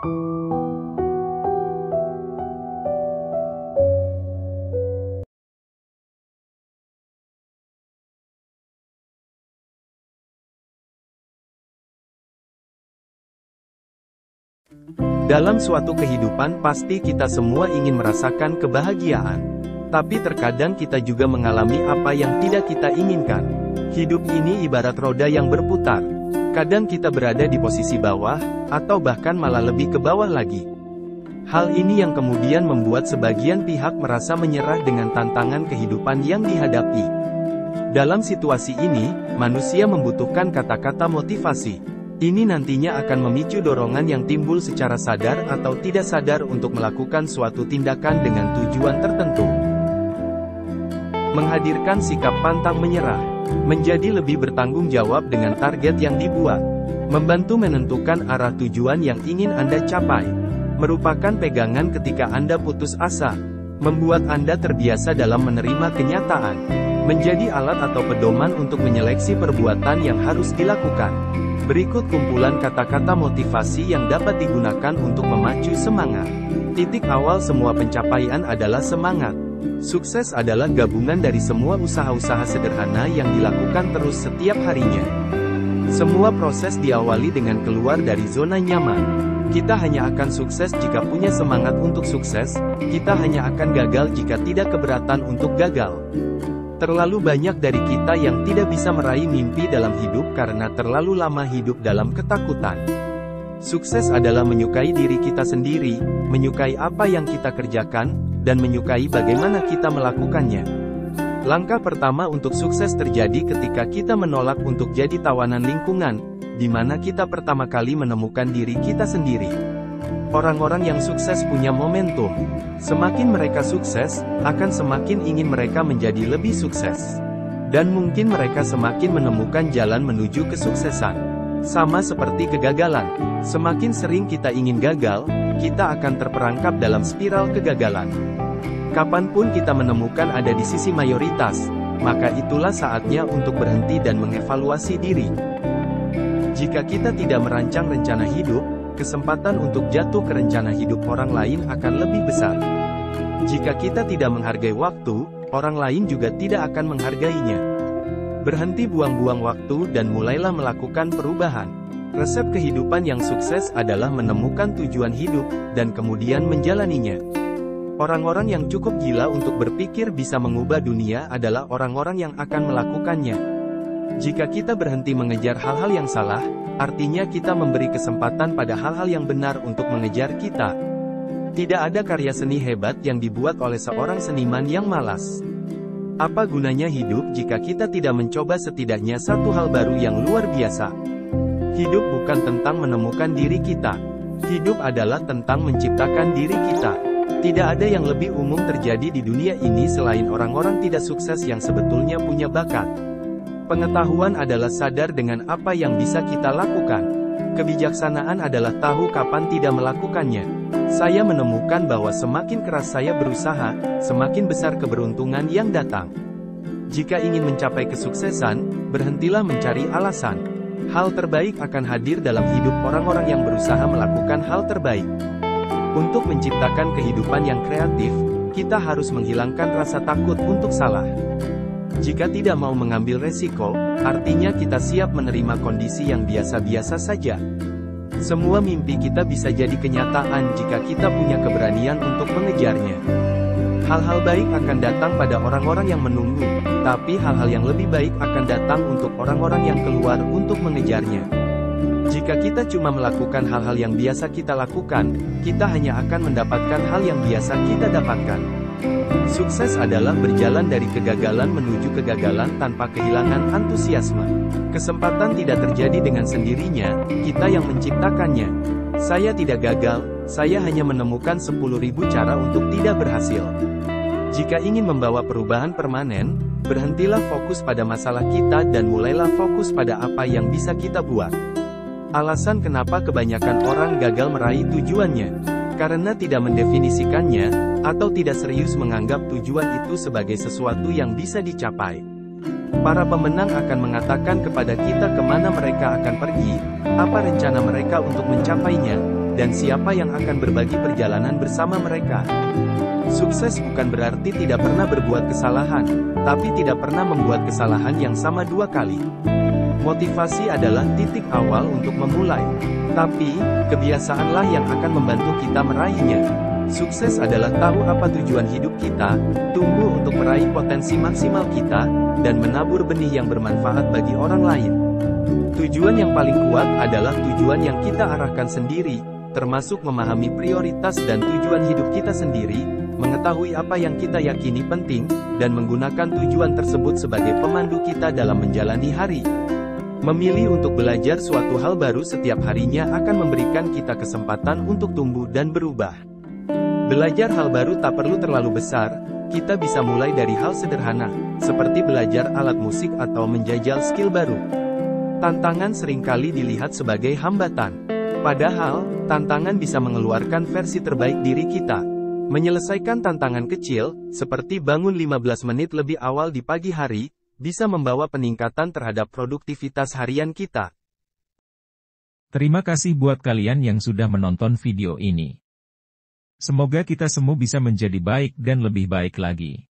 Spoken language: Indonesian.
Dalam suatu kehidupan pasti kita semua ingin merasakan kebahagiaan. Tapi terkadang kita juga mengalami apa yang tidak kita inginkan. Hidup ini ibarat roda yang berputar. Kadang kita berada di posisi bawah, atau bahkan malah lebih ke bawah lagi. Hal ini yang kemudian membuat sebagian pihak merasa menyerah dengan tantangan kehidupan yang dihadapi. Dalam situasi ini, manusia membutuhkan kata-kata motivasi. Ini nantinya akan memicu dorongan yang timbul secara sadar atau tidak sadar untuk melakukan suatu tindakan dengan tujuan tertentu. Menghadirkan sikap pantang menyerah, menjadi lebih bertanggung jawab dengan target yang dibuat, membantu menentukan arah tujuan yang ingin Anda capai, merupakan pegangan ketika Anda putus asa, membuat Anda terbiasa dalam menerima kenyataan, menjadi alat atau pedoman untuk menyeleksi perbuatan yang harus dilakukan. Berikut kumpulan kata-kata motivasi yang dapat digunakan untuk memacu semangat. Titik awal semua pencapaian adalah semangat. Sukses adalah gabungan dari semua usaha-usaha sederhana yang dilakukan terus setiap harinya. Semua proses diawali dengan keluar dari zona nyaman. Kita hanya akan sukses jika punya semangat untuk sukses, kita hanya akan gagal jika tidak keberatan untuk gagal. Terlalu banyak dari kita yang tidak bisa meraih mimpi dalam hidup karena terlalu lama hidup dalam ketakutan. Sukses adalah menyukai diri kita sendiri, menyukai apa yang kita kerjakan, dan menyukai bagaimana kita melakukannya. Langkah pertama untuk sukses terjadi ketika kita menolak untuk jadi tawanan lingkungan, di mana kita pertama kali menemukan diri kita sendiri. Orang-orang yang sukses punya momentum. Semakin mereka sukses, akan semakin ingin mereka menjadi lebih sukses. Dan mungkin mereka semakin menemukan jalan menuju kesuksesan. Sama seperti kegagalan. Semakin sering kita ingin gagal, kita akan terperangkap dalam spiral kegagalan. Kapanpun kita menemukan ada di sisi mayoritas, maka itulah saatnya untuk berhenti dan mengevaluasi diri. Jika kita tidak merancang rencana hidup, kesempatan untuk jatuh ke rencana hidup orang lain akan lebih besar. Jika kita tidak menghargai waktu, orang lain juga tidak akan menghargainya. Berhenti buang-buang waktu dan mulailah melakukan perubahan. Resep kehidupan yang sukses adalah menemukan tujuan hidup, dan kemudian menjalaninya. Orang-orang yang cukup gila untuk berpikir bisa mengubah dunia adalah orang-orang yang akan melakukannya. Jika kita berhenti mengejar hal-hal yang salah, artinya kita memberi kesempatan pada hal-hal yang benar untuk mengejar kita. Tidak ada karya seni hebat yang dibuat oleh seorang seniman yang malas. Apa gunanya hidup jika kita tidak mencoba setidaknya satu hal baru yang luar biasa? Hidup bukan tentang menemukan diri kita. Hidup adalah tentang menciptakan diri kita. Tidak ada yang lebih umum terjadi di dunia ini selain orang-orang tidak sukses yang sebetulnya punya bakat. Pengetahuan adalah sadar dengan apa yang bisa kita lakukan. Kebijaksanaan adalah tahu kapan tidak melakukannya. Saya menemukan bahwa semakin keras saya berusaha, semakin besar keberuntungan yang datang. Jika ingin mencapai kesuksesan, berhentilah mencari alasan. Hal terbaik akan hadir dalam hidup orang-orang yang berusaha melakukan hal terbaik. Untuk menciptakan kehidupan yang kreatif, kita harus menghilangkan rasa takut untuk salah. Jika tidak mau mengambil resiko, artinya kita siap menerima kondisi yang biasa-biasa saja. Semua mimpi kita bisa jadi kenyataan jika kita punya keberanian untuk mengejarnya. Hal-hal baik akan datang pada orang-orang yang menunggu, tapi hal-hal yang lebih baik akan datang untuk orang-orang yang keluar untuk mengejarnya. Jika kita cuma melakukan hal-hal yang biasa kita lakukan, kita hanya akan mendapatkan hal yang biasa kita dapatkan. Sukses adalah berjalan dari kegagalan menuju kegagalan tanpa kehilangan antusiasme. Kesempatan tidak terjadi dengan sendirinya, kita yang menciptakannya. Saya tidak gagal, saya hanya menemukan 10.000 cara untuk tidak berhasil. Jika ingin membawa perubahan permanen, berhentilah fokus pada masalah kita dan mulailah fokus pada apa yang bisa kita buat. Alasan kenapa kebanyakan orang gagal meraih tujuannya, karena tidak mendefinisikannya, atau tidak serius menganggap tujuan itu sebagai sesuatu yang bisa dicapai. Para pemenang akan mengatakan kepada kita kemana mereka akan pergi, apa rencana mereka untuk mencapainya, dan siapa yang akan berbagi perjalanan bersama mereka. Sukses bukan berarti tidak pernah berbuat kesalahan, tapi tidak pernah membuat kesalahan yang sama dua kali. Motivasi adalah titik awal untuk memulai, tapi kebiasaanlah yang akan membantu kita meraihnya. Sukses adalah tahu apa tujuan hidup kita, tumbuh untuk meraih potensi maksimal kita, dan menabur benih yang bermanfaat bagi orang lain. Tujuan yang paling kuat adalah tujuan yang kita arahkan sendiri, termasuk memahami prioritas dan tujuan hidup kita sendiri, mengetahui apa yang kita yakini penting, dan menggunakan tujuan tersebut sebagai pemandu kita dalam menjalani hari. Memilih untuk belajar suatu hal baru setiap harinya akan memberikan kita kesempatan untuk tumbuh dan berubah. Belajar hal baru tak perlu terlalu besar, kita bisa mulai dari hal sederhana, seperti belajar alat musik atau menjajal skill baru. Tantangan seringkali dilihat sebagai hambatan. Padahal, tantangan bisa mengeluarkan versi terbaik diri kita. Menyelesaikan tantangan kecil, seperti bangun 15 menit lebih awal di pagi hari, bisa membawa peningkatan terhadap produktivitas harian kita. Terima kasih buat kalian yang sudah menonton video ini. Semoga kita semua bisa menjadi baik dan lebih baik lagi.